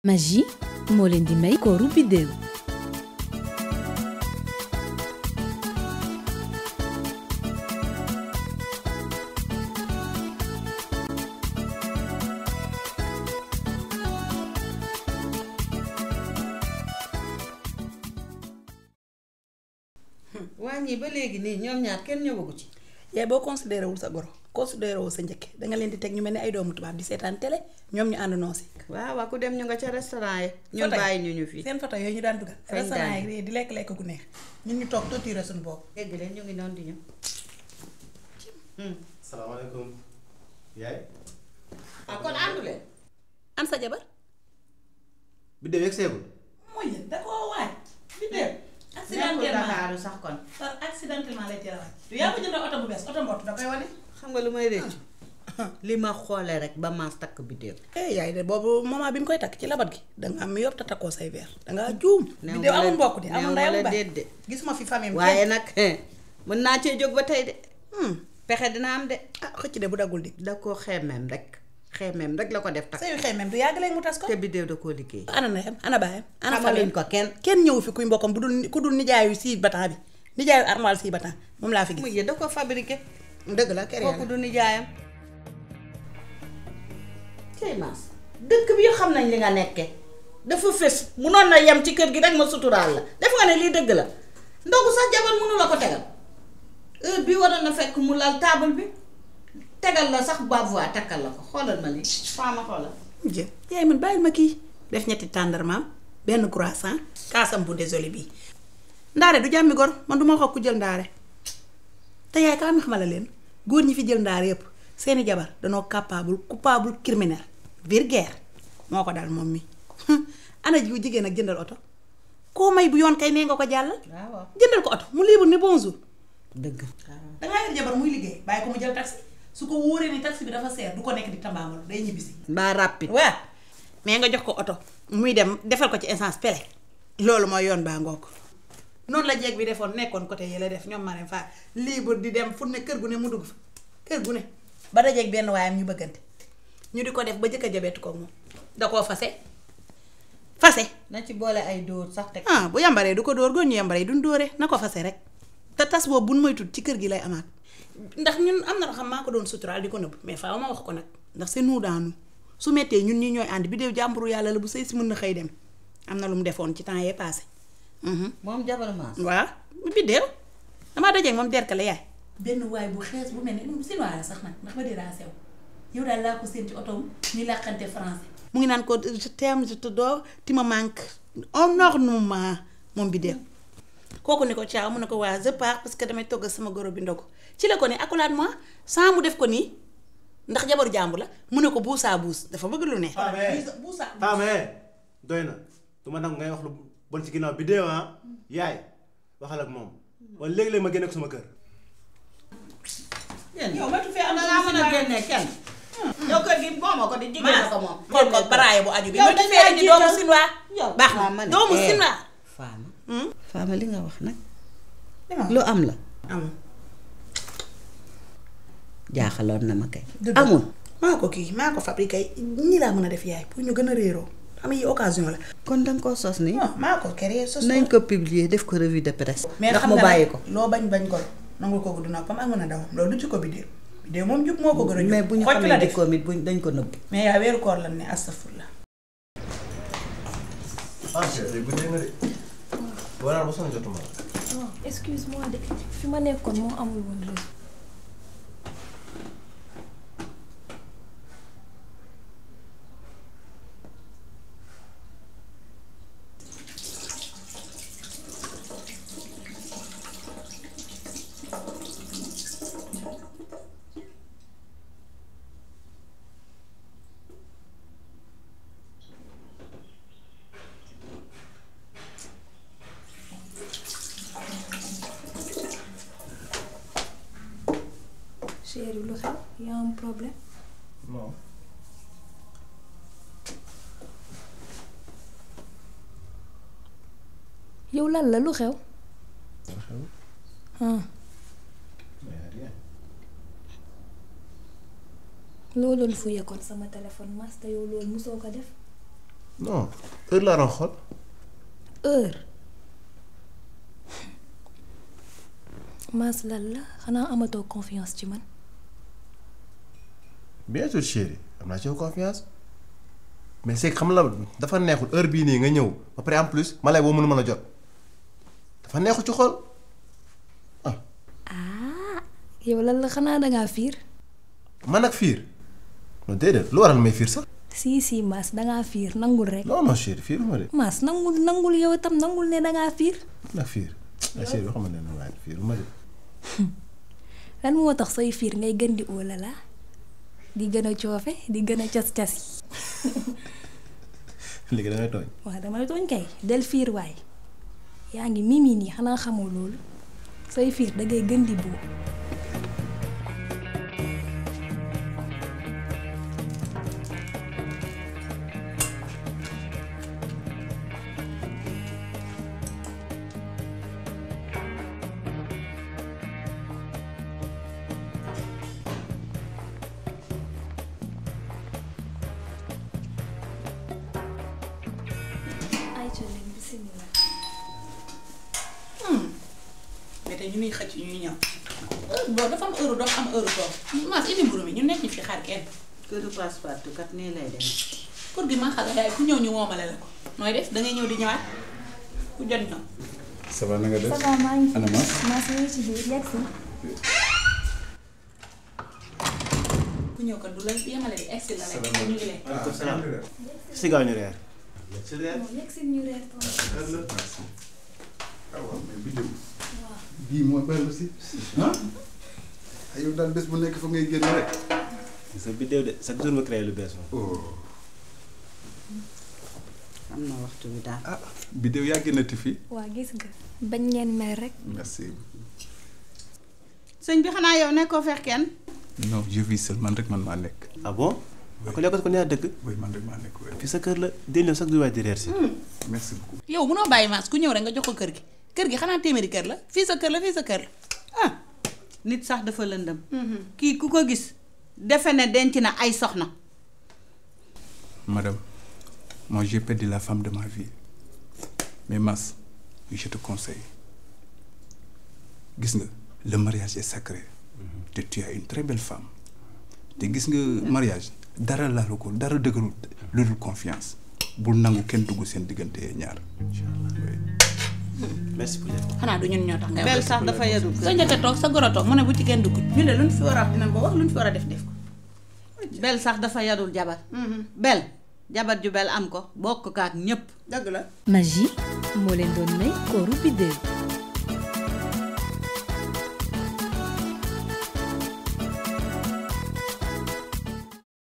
Magie moo leen di may kooru biddéew. wàññi ba léegi nii ñoom ñaar kenn ñëwagu ci. yaay boo considéré wul sa goro considéré wul sa njëkke danga leen di teg ñu mel ni ay doomu tubaab di seetaan télé ñoom ñu ànd noosi. waaw ku dem ñu nga ca restaurant yi. ñun bàyyi ñu fii seen photo yooyu ñu daan dugal. restaurant yi di lekk-lekk gu neex ñun ñu toog totiire suñu bopp. dégg leen ñu ngi noonu di ñëw. salaamaaleykum yaay. ah kon àndu leen. an sa jabar. Biddéew yegg seegul. mooy yéen da koo waaj. Biddéew. nekkul Dakaaru sax kon. accidentellement lay teel a waaj. du yaa ko jëndoo oto bu bees oto mbott da koy wane. xam nga lu may rëcc. li ma xoolee rek ba maas takk Biddéew. yaay de boobu moment bi mu koy takk ci labat gi danga am yob te takkoo say verre dangaa juum. Biddéew amul mbokk di amul ndey amul baay de. gisuma fi famille waaye nag mën naa cee jóg ba tey de. pexe dina am de. ah xëcc de bu daggul di. da koo xeemeem rek. xeemeem rek la ko def takk. sayu xeemeem du yàgg léegi mu tas ko. te Biddéew da koo liggéey. ana ndeyam ana baayam. ana xamaluñ ko kenn ñëwu fi kuy mbokkam ku dul nijaayu si batan bi nijaayu armoire si batan moom laa fi gis. muy da ko fabriqué. dëgg la kër kooku du nijaayam. cey maas dëkk bi xam nañ li nga nekke dafa fës munoon na yem ci kër gi rek ma suturaal la def nga ne lii dëgg la ndogu sax jabar mënu la ko tegal heure bi waroon na fekk mu lal table bi tegal la sax bavois takkal la ko xoolal ma lii faama xoolal. jë yaay man bàyyil ma kii def ñetti tàndarmaam benn croissant kaasam bu désolé bii ndaare du jàmmi gor man du ma wax ku jël ndaare te yaay kaa mi xamala leen góor ñi fi jël ndaare yépp seeni jabar danoo coupable criminel vulgaire moo ko daal moom mi ana ji jigéen ak jëndal oto koo may bu yoon kay nee nga ko jàll. waaw jëndal ko oto mu libre ni bonjour. dëgg. dangaa yor jabar muy liggéey bàyyi ko mu jël taxi su ko wóoree ni taxi bi dafa seer du ko nekk di tambaamalu day ñibbisi. mbaa rapide. waaw mais nga jox ko oto muy dem defal ko ci essence pele loolu mooy yoon baa ngoo ko noonu la jeeg bi defoon nekkoon côté yi la def ñoom ma ne faa libre di dem fu ne kër gu ne mu dugg fa kër gu ne ba dajeeg benn waayam ñu bëggante ñu di ko def ba jëkk jabeetu ko moom da koo fase na ci boole ay dóor sax teg. bu yambaree du ko dóor góor ñu yambaree duñ dóore na ko fase rek te tas boobu buñ moytul ci kër gi lay amaat ndax ñun am na loo xam maa ko doon suturaal di ko nëbb mais faaw ma wax ko nag ndax c'est nous dans nous su mettee ñun ñi ñooy ànd Biddéew jàmburu yàlla la bu sëy si mën na xëy dem am na lu mu defoon ci temps yee passé. moom jabar maas. waaw Biddéew damaa dajeeg moom derkale yaay. benn waay bu xees bu mel ni sinuwaale sax nag ndax ma dinaa sew yow daal laa ko seen ci otoom ñu làqante français. mu ngi naan ko je t'aime je t'adore tu me manques énormément moom Biddéew kooku ne ko caaw mu ne ko waa je pars parce que damay togg sama goro bi ndogu ci la ko ne accolade moi sans mu def ko nii ndax jabaru jàmbur la mu ne ko buusaa buus dafa bëgg lu ne. doy na du ma nangu ngay wax lu bon ci ginnaaw Biddéew yaay waxal ak moom wala léegi-léegi ma génne ko sama kër. yow matu fee am na laa mën a génne kenn. yow kër gi moomoo ko di jigéen la ko moom. xool ko baraaye bu aju bi matu fee di doomu sinwaa. baax na doomu sinwaa. Faama li nga wax nag. lu am la. amul. jaaxaloon na ma kay. amul. maa ko kii maa ko fabriqué nii laa mën a def yaay pour ñu gën a réeroo xam yi occasion la. kon danga koo sos nii. maa ko créé sos. nañ ko publier def ko revue de presse. mais ndax xam mu nga bàyyi ko. loo bañ ko nangul ko du noppam ak mën a dawam loolu du ci ko Biddéew moom jub moo ko gën a jub. mais bu ñu xamee dikkoom it buñ dañ ko nëbb. mais yaa weeru koor lan ne astafurla. Biddéew nga de. boo naan ba sonn jotuma. excuse-moi de fi ma nekkoon moo amul woon réseau. Chérie lu xew y a un problème. non. yow lan la lu xew. loo doon fouillé kon sama téléphone mas te yow loolu mosoo ko def. non heure laa doon xool. heure Mass lan la xanaa amatoo confiance ci man. bien sûr chérie am naa ci yow confiance mais c'est que xam la dafa neexul heure bii nii nga ñëw ba pare en plus ma lay boo mënu mën a jot dafa neexul ci xol ah. yow lan la xanaa dangaa fiir. man ak fiir non déedéet lu waral may fiir sax. si Mass dangaa fiir nangul rek. non chérie fiir ma de. Mass nangul yow itam nangul ne dangaa fiir. man ak fiir chérie yoo xamante ne waaye fiir ma de. lan moo tax say fiir ngay gën di óolala di gën a coofe di gën a cas yi. léegi da ngay tooñ. waaw damay tooñ kay del fiir waay yaa ngi mimi nii xanaa xamoo loolu say fiir da ngay gën di boo. mais tey ñu nuy xëcc ñuy ñëw heure boobu dafa am heure dox am heure toog Mass indi mburu mi ñu nekk ñu fi xaar kenn. këru passe-partout kat nii lay demee. kër gi maa xale yaay ku ñëw ñu woomale la ko nooy def dangay ñëw di ñëwaat ku jot ñëw. ça va na nga def. ça va maa ngi fi. ana Mass. Mass mi ngi ci biir yegg si. ku ñëw kat du la yemale di egsi la rek ñu ngi leen. waaleykum salaam. si gaaw ñu reer. yegg si ñu reer ah waaw mais biddew. bii moo bëri si. ah. yow daal bés bu nekk fa ngay génn rek. sa biddew de chaque jour nga créé lu bees moom. oh. am na waxtu bi daal. ah biddew yaa génnati fii. waa gis nga bañ ngeen mer rek. merci. sëñ bi xanaa yow nekkoo fex kenn. non je vis seul man rek man maa nekk. ah bon. kon nekkul ko neex dëgg. oui man rek maa nekk oui. fii sa kër la dégg nga chaque jour waay di reer si. merci beaucoup. yow munoo bàyyi Mass ku ñëw rek nga jox ko kër gi kër gi xanaa téeméeri kër la fii sa kër la fii sa kër la ah. nit sax dafa lëndëm. kii ku ko gis defe ne denc na ay soxna. madame moi j'ai perdu la femme de ma vie mais Mass je te conseille gis nga le mariage est sacré te tu as une très belle femme te gis nga mariage dara laalu ko dara dëgërul lu dul confiance bul nangu kenn dugg seen diggante ñaar. merci pour lépp. xanaa du ñun ñoo tax ngay bel sax dafa yadul sa njëkk toog sa goro toog mu ne bu ci kenn dugg ñu ne luñ fi war a wax dinañ ko wax luñ fi war a def ko. bel sax dafa yadul jabar. bel jabar ju bel am ko bokk kaak ñépp. dëgg la. Magie moo leen doon may kooru biddéew.